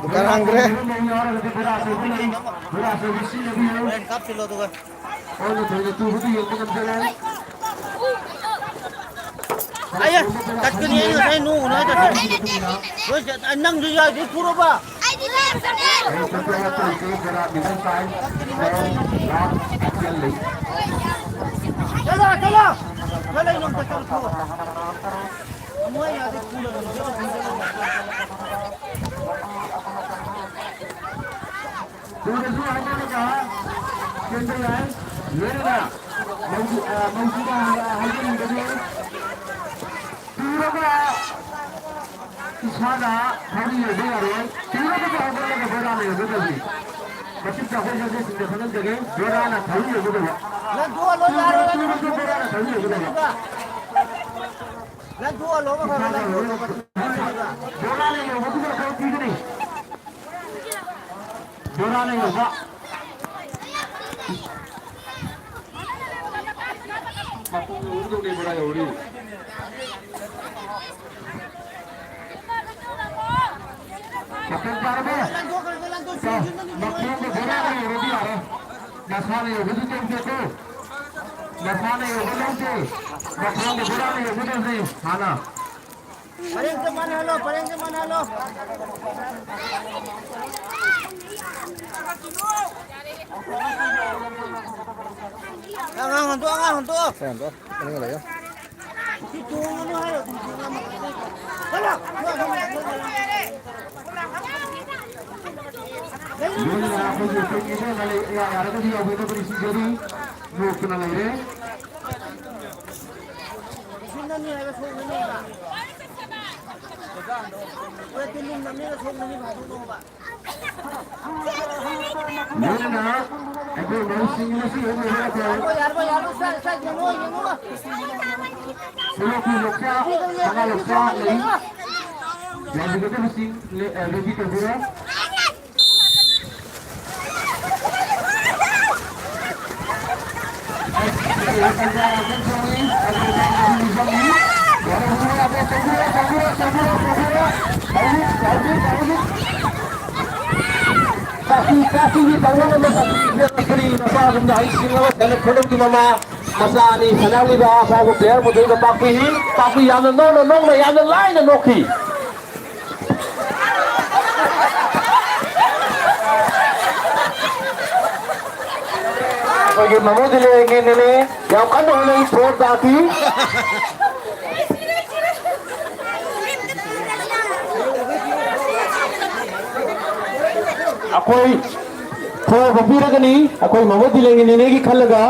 Bukan anggrek. Kap silo tuh kan. Ayo, kat ke ni saya nu na kat. Wes anang dia di puro ba. Ai di lem sana. Chala, chala. Chala ini kita terus. Semua yang ada puro. Sudah semua ada ni kah? Kendaraan, mana? Mungkin ada ni jadi. Puro ka isana hari ni dia orang. Puro ka apa lagi berada ni betul. Macam cakap saja sudah kenal jadi. Berada hari ni betul. Lan dua lo yaro lan. Berada hari ni betul. Lan dua lo ka lan. Berada ni betul kau tidak ni. Berada ni apa? Aku urut ni berada ori. Makan parbe. Makan ke bola ni roti ada. Masala ni roti tu tu. Masala ni roti tu. Makan ke bola ni roti tu. Mana? Pareng ke mana lo? Pareng ke mana lo? Angang hantu. Sayang tuh. Ini enggak ya? Itu ni ayo. Salah. Dulu aku juga ini kalau ya ada tu dia betul betul jadi bukan lagi. Sini ni ayo sini ni ba. Boleh timbul namanya sini ni baru tu ba. Mana? Aku masih masih ada. Yar saya jangan. Semua lokal, sangat lokal ni. Yang begitu mesti lebih terbuka. Kasih di tangan negeri masa menjadi singawa dan produk di mama masa ni senang ni dah saya player mudah ke tapi yang nong yang lain noki. Bagi mamu dilengin ini yang kan oleh sport tadi. Akoi थोड़ा बपीरा का नहीं अकोई ममो दिलेंगे नेने की खल लगा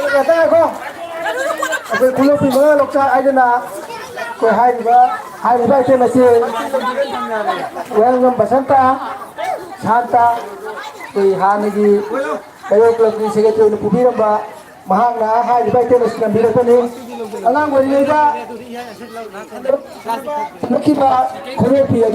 कहता है को अकोई कुलो पिंगा लोग आई जना कोई hai ba trên là trên quen ngâm basanta santa thì hàng gì cái lúc lập đi sẽ cái trường phụ nữ ba mà hàng là hai ba trên là sẽ bị được này anh đang quay đi ra nó khi mà không biết